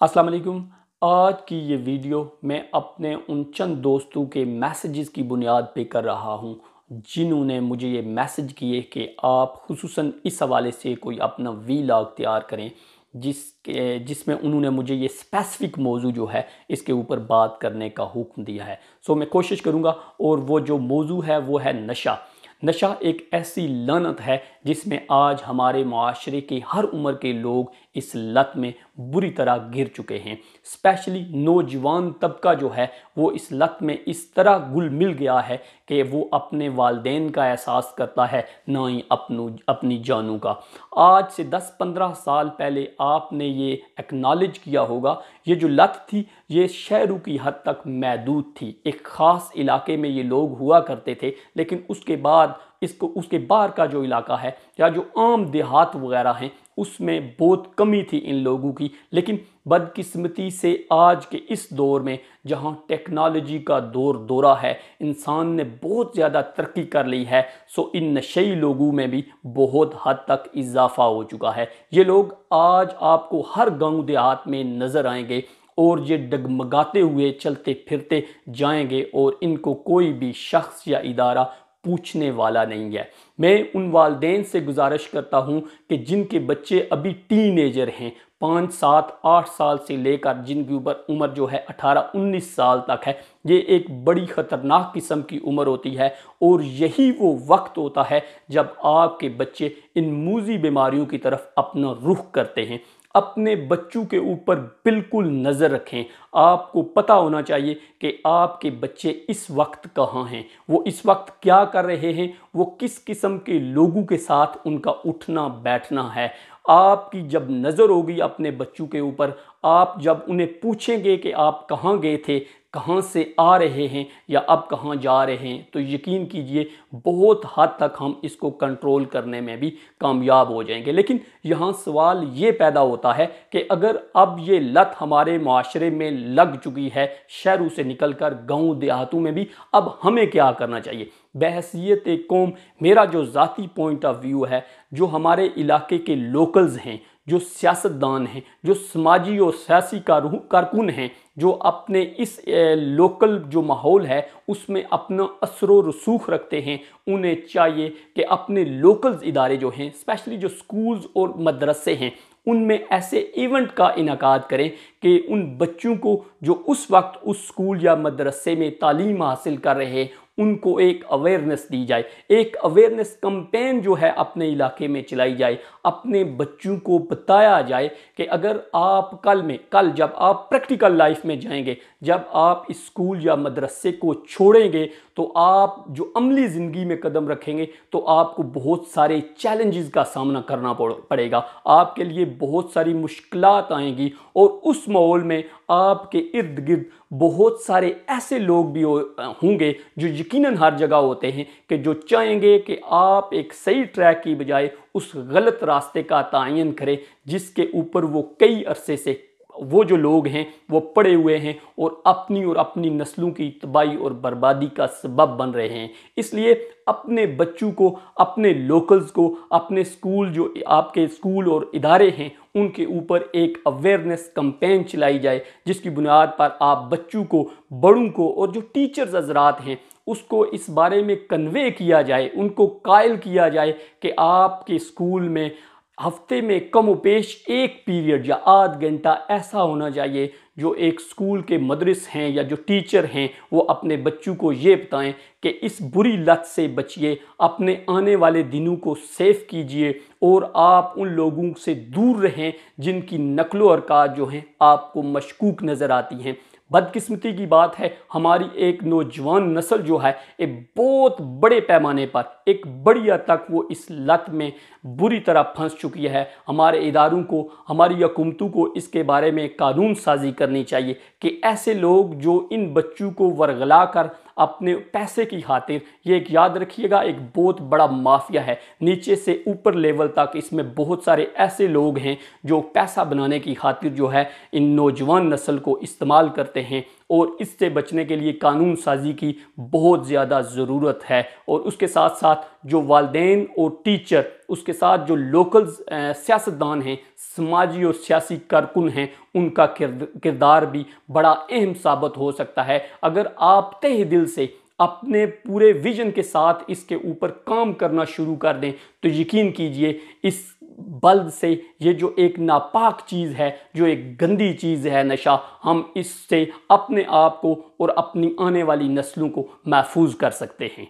अस्सलाम वालेकुम। आज की ये वीडियो मैं अपने उन चंद दोस्तों के मैसेजेस की बुनियाद पे कर रहा हूँ जिन्होंने मुझे ये मैसेज किए कि आप खुसूसन इस हवाले से कोई अपना वीलॉग तैयार करें जिसमें उन्होंने मुझे ये स्पेसिफिक मौजू जो है इसके ऊपर बात करने का हुक्म दिया है। सो मैं कोशिश करूँगा। और वो जो मौजू है वो है नशा। नशा एक ऐसी लानत है जिसमें आज हमारे माशरे के हर उम्र के लोग इस लत में बुरी तरह गिर चुके हैं। स्पेशली नौजवान तबका जो है वो इस लत में इस तरह घुल मिल गया है कि वो अपने वालिदैन का एहसास करता है, ना ही अपनी जानों का। आज से 10-15 साल पहले आपने ये एक्नॉलेज किया होगा, ये जो लत थी ये शहरों की हद तक महदूद थी। एक ख़ास इलाके में ये लोग हुआ करते थे, लेकिन उसके बाहर का जो इलाका है या जो आम देहात वगैरह हैं उसमें बहुत कमी थी इन लोगों की। लेकिन बदकिस्मती से आज के इस दौर में जहां टेक्नोलॉजी का दौरा है, इंसान ने बहुत ज़्यादा तरक्की कर ली है, सो इन नशेई लोगों में भी बहुत हद तक इजाफा हो चुका है। ये लोग आज आपको हर गांव देहात में नज़र आएंगे और ये डगमगाते हुए चलते फिरते जाएंगे और इनको कोई भी शख्स या इदारा पूछने वाला नहीं है। मैं उन वालिदैन से गुजारिश करता हूँ कि जिनके बच्चे अभी टीनेजर हैं, 5, 7, 8 साल से लेकर जिनकी उम्र जो है 18-19 साल तक है, ये एक बड़ी ख़तरनाक किस्म की उम्र होती है। और यही वो वक्त होता है जब आपके बच्चे इन मूजी बीमारियों की तरफ अपना रुख करते हैं। अपने बच्चों के ऊपर बिल्कुल नज़र रखें। आपको पता होना चाहिए कि आपके बच्चे इस वक्त कहाँ हैं, वो इस वक्त क्या कर रहे हैं, वो किस किस्म के लोगों के साथ उनका उठना बैठना है। आपकी जब नज़र होगी अपने बच्चों के ऊपर, आप जब उन्हें पूछेंगे कि आप कहाँ गए थे, कहाँ से आ रहे हैं या अब कहाँ जा रहे हैं, तो यकीन कीजिए बहुत हद तक हम इसको कंट्रोल करने में भी कामयाब हो जाएंगे। लेकिन यहाँ सवाल ये पैदा होता है कि अगर अब ये लत हमारे माशरे में लग चुकी है, शहरों से निकलकर गाँव देहातों में भी, अब हमें क्या करना चाहिए? बहैसियत एक कौम, मेरा जो ज़ाती पॉइंट ऑफ व्यू है, जो हमारे इलाके के लोकल्स हैं, जो सियासतदान हैं, जो समाजी और सियासी कारकुन हैं, जो अपने इस लोकल जो माहौल है उसमें अपना असर व रसूख रखते हैं, उन्हें चाहिए कि अपने लोकल्स इदारे जो हैं, स्पेशली जो स्कूल्स और मदरसे हैं, उनमें ऐसे इवेंट का इनकाद करें कि उन बच्चों को जो उस वक्त उस स्कूल या मदरसे में तालीम हासिल कर रहे हैं उनको एक अवेयरनेस दी जाए, एक अवेयरनेस कैंपेन जो है अपने इलाके में चलाई जाए। अपने बच्चों को बताया जाए कि अगर आप कल जब आप प्रैक्टिकल लाइफ में जाएंगे, जब आप इस स्कूल या मदरसे को छोड़ेंगे, तो आप जो अमली ज़िंदगी में कदम रखेंगे तो आपको बहुत सारे चैलेंजेस का सामना करना पड़ेगा, आपके लिए बहुत सारी मुश्किलात आएंगी। और उस माहौल में आपके इर्द गिर्द बहुत सारे ऐसे लोग भी होंगे जो यकीनन हर जगह होते हैं कि जो चाहेंगे कि आप एक सही ट्रैक की बजाय उस गलत रास्ते का तयन करें जिसके ऊपर वो कई अरसे से वो जो लोग हैं वो पड़े हुए हैं और अपनी नस्लों की तबाही और बर्बादी का सबब बन रहे हैं। इसलिए अपने बच्चों को, अपने लोकल्स को, अपने स्कूल जो आपके स्कूल और इदारे हैं उनके ऊपर एक अवेयरनेस कैंपेन चलाई जाए जिसकी बुनियाद पर आप बच्चों को, बड़ों को और जो टीचर्स हजरात हैं उसको इस बारे में कन्वे किया जाए, उनको कायल किया जाए कि आपके स्कूल में हफ्ते में कम व पेश एक पीरियड या आध घंटा ऐसा होना चाहिए जो एक स्कूल के मदरस हैं या जो टीचर हैं वो अपने बच्चों को ये बताएं कि इस बुरी लत से बचिए, अपने आने वाले दिनों को सेफ कीजिए और आप उन लोगों से दूर रहें जिनकी नकलो हरकत जो हैं आपको मशकूक नज़र आती हैं। बदकिस्मती की बात है, हमारी एक नौजवान नस्ल जो है एक बहुत बड़े पैमाने पर, एक बड़ी हद तक वो इस लत में बुरी तरह फंस चुकी है। हमारे इदारों को, हमारी हुकूमतों को इसके बारे में कानून साजी करनी चाहिए कि ऐसे लोग जो इन बच्चों को वरगला कर अपने पैसे की खातिर, ये एक याद रखिएगा एक बहुत बड़ा माफिया है, नीचे से ऊपर लेवल तक इसमें बहुत सारे ऐसे लोग हैं जो पैसा बनाने की खातिर जो है इन नौजवान नस्ल को इस्तेमाल करते हैं اور اس سے بچنے کے لیے قانون سازی کی بہت زیادہ ضرورت ہے، اور اس کے ساتھ ساتھ جو والدین اور ٹیچر، اس کے ساتھ جو لوکل سیاستدان ہیں، سماجی اور سیاسی کارکن ہیں، ان کا کردار بھی بڑا اہم ثابت ہو سکتا ہے۔ اگر آپ تہ دل سے اپنے پورے ویژن کے ساتھ اس کے اوپر کام کرنا شروع کر دیں تو یقین کیجئے اس بلد سے، یہ جو ایک ناپاک چیز ہے، جو ایک گندی چیز ہے نشہ، ہم اس سے اپنے آپ کو اور اپنی آنے والی نسلوں کو محفوظ کر سکتے ہیں۔